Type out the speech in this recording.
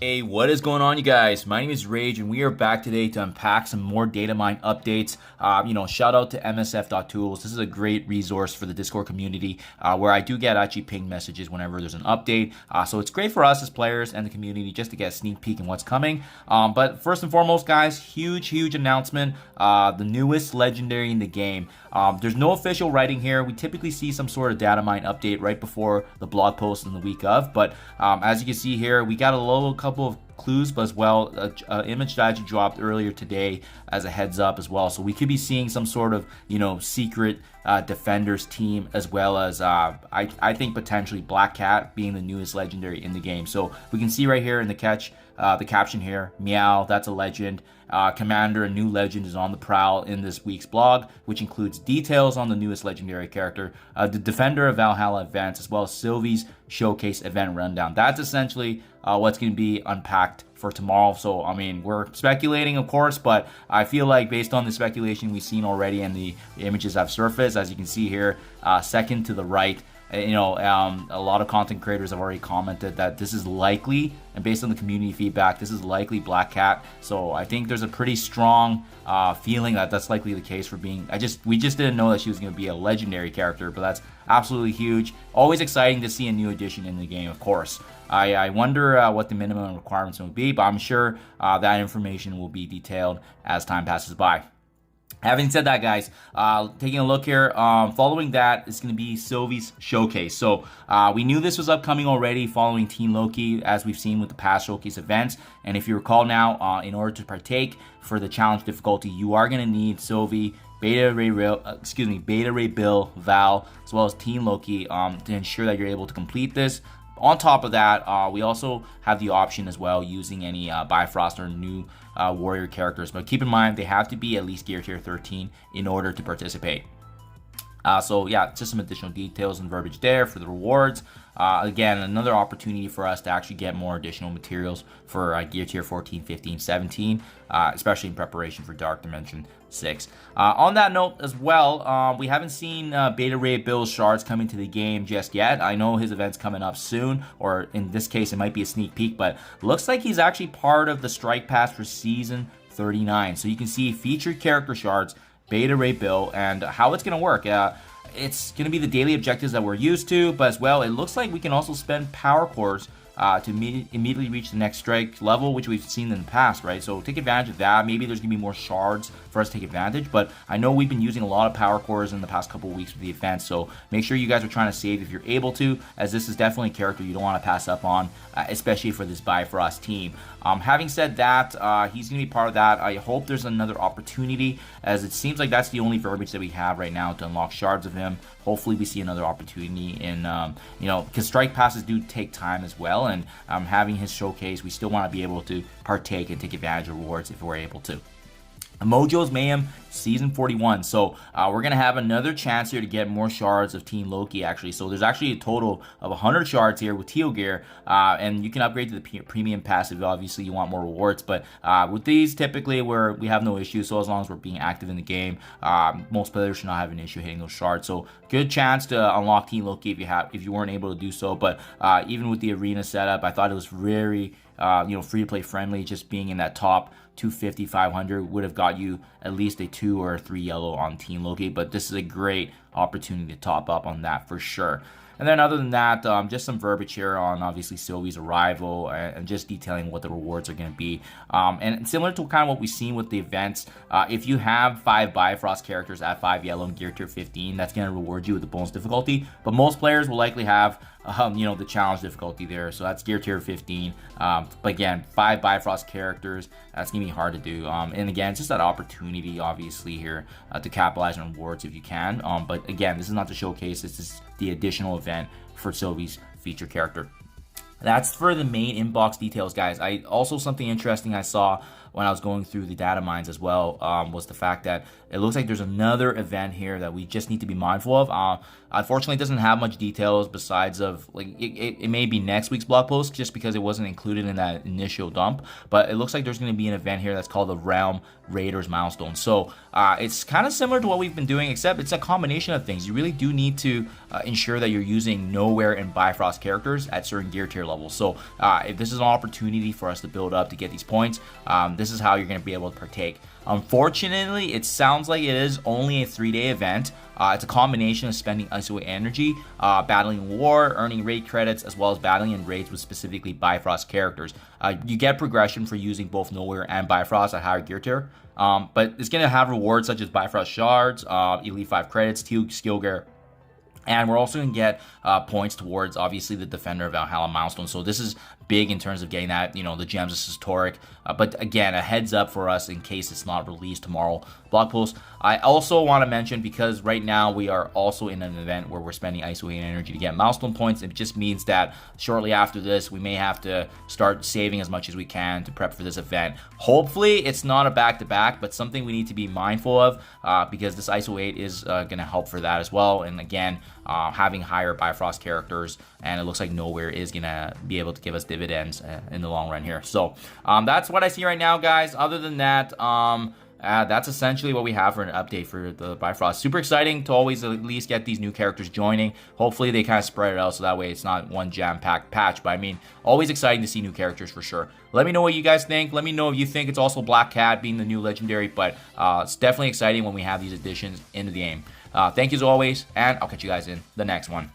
Hey, what is going on, you guys? My name is Rayge, and we are back today to unpack some more Datamine updates. Shout out to msf.tools. This is a great resource for the Discord community where I do get actually ping messages whenever there's an update. So it's great for us as players and the community just to get a sneak peek in what's coming. But first and foremost, guys, huge announcement. The newest legendary in the game. There's no official writing here. We typically see some sort of Datamine update right before the blog post in the week of. But as you can see here, we got a couple of clues, but as well, image that actually dropped earlier today as a heads up as well. So we could be seeing some sort of, secret defenders team, as well as I think potentially Black Cat being the newest legendary in the game. So we can see right here in the caption here, Meow, that's a legend. Commander, a new legend, is on the prowl in this week's blog, which includes details on the newest legendary character, the Defender of Valhalla events, as well as Sylvie's showcase event rundown. That's essentially what's going to be unpacked for tomorrow. So, I mean, we're speculating, of course, but I feel like based on the speculation we've seen already and the images have surfaced, as you can see here, second to the right, a lot of content creators have already commented that this is likely, and based on the community feedback, this is likely Black Cat. So I think there's a pretty strong feeling that that's likely the case for being. We just didn't know that she was going to be a legendary character, but that's absolutely huge. Always exciting to see a new addition in the game, of course. I wonder what the minimum requirements will be, but I'm sure that information will be detailed as time passes by. Having said that, guys, taking a look here, following that is going to be Sylvie's showcase. So we knew this was upcoming already following Teen Loki, as we've seen with the past showcase events. And if you recall now, in order to partake for the challenge difficulty, you are going to need Sylvie, Beta Ray Bill, Val, as well as Teen Loki to ensure that you're able to complete this. On top of that, we also have the option as well using any Bifrost or new warrior characters. But keep in mind, they have to be at least gear tier 13 in order to participate. So yeah, just some additional details and verbiage there for the rewards. Again, another opportunity for us to actually get more additional materials for gear tier 14, 15, 17, especially in preparation for Dark Dimension 6. On that note as well, we haven't seen Beta Ray Bill's shards coming to the game just yet. I know his event's coming up soon, or in this case, it might be a sneak peek, but looks like he's actually part of the strike pass for Season 39. So you can see featured character shards, Beta Ray Bill, and how it's going to work. It's going to be the daily objectives that we're used to, but as well, it looks like we can also spend power cores to immediately reach the next strike level, which we've seen in the past, right? So take advantage of that. Maybe there's going to be more shards for us to take advantage, but I know we've been using a lot of power cores in the past couple of weeks with the event, so make sure you guys are trying to save if you're able to, as this is definitely a character you don't want to pass up on, especially for this Bifrost team. Having said that, he's going to be part of that. I hope there's another opportunity, as it seems like that's the only verbiage that we have right now to unlock shards of him. Hopefully we see another opportunity in, because strike passes do take time as well, and having his showcase, we still want to be able to partake and take advantage of rewards if we're able to. Mojo's Mayhem Season 41. So we're going to have another chance here to get more shards of Teen Loki, actually. So there's actually a total of 100 shards here with Teal Gear, and you can upgrade to the premium passive. Obviously, you want more rewards, but with these, typically, we have no issues. So as long as we're being active in the game, most players should not have an issue hitting those shards. So good chance to unlock Teen Loki if you weren't able to do so. But even with the arena setup, I thought it was very free to play friendly. Just being in that top 250, 500 would have got you at least a 2 or 3 yellow on Teen Loki, but this is a great opportunity to top up on that for sure. And then other than that, just some verbiage here on obviously Sylvie's arrival and just detailing what the rewards are going to be. And similar to kind of what we've seen with the events, if you have 5 Bifrost characters at 5 yellow and gear tier 15, that's going to reward you with the bonus difficulty. But most players will likely have the challenge difficulty there, so that's gear tier 15. But again, 5 Bifrost characters, that's gonna be hard to do. And again, it's just that opportunity, obviously, here to capitalize on rewards if you can. But again, this is not the showcase, this is the additional event for Sylvie's feature character. That's for the main inbox details, guys. Something interesting I saw when I was going through the data mines as well, was the fact that it looks like there's another event here that we just need to be mindful of. Unfortunately, it doesn't have much details besides of like it may be next week's blog post just because it wasn't included in that initial dump. But it looks like there's going to be an event here that's called the Realm Raiders Milestone. So it's kind of similar to what we've been doing, except it's a combination of things. You really do need to ensure that you're using Knowhere and Bifrost characters at certain gear tier levels. So if this is an opportunity for us to build up to get these points, this is how you're going to be able to partake. Unfortunately, it sounds like it is only a 3-day event. It's a combination of spending Isolate energy, battling war, earning raid credits, as well as battling in raids with specifically Bifrost characters. You get progression for using both Knowhere and Bifrost at higher gear tier, but it's going to have rewards such as Bifrost shards, Elite 5 credits, Teal skill gear, and we're also going to get points towards, obviously, the Defender of Valhalla milestone. So this is big in terms of getting that, the gems is historic. But again, a heads up for us in case it's not released tomorrow blog post. I also want to mention, because right now we are also in an event where we're spending ISO energy to get milestone points. It just means that shortly after this, we may have to start saving as much as we can to prep for this event. Hopefully, it's not a back-to-back, but something we need to be mindful of because this ISO 8 is going to help for that as well. And again, having higher Bifrost characters, and it looks like Knowhere is going to be able to give us dividends in the long run here. So that's what I see right now, guys. Other than that, that's essentially what we have for an update for the Bifrost. Super exciting to always at least get these new characters joining. Hopefully they kind of spread it out so that way it's not one jam-packed patch. But I mean, always exciting to see new characters for sure. Let me know what you guys think. Let me know if you think it's also Black Cat being the new legendary. But it's definitely exciting when we have these additions into the game. Thank you as always, and I'll catch you guys in the next one.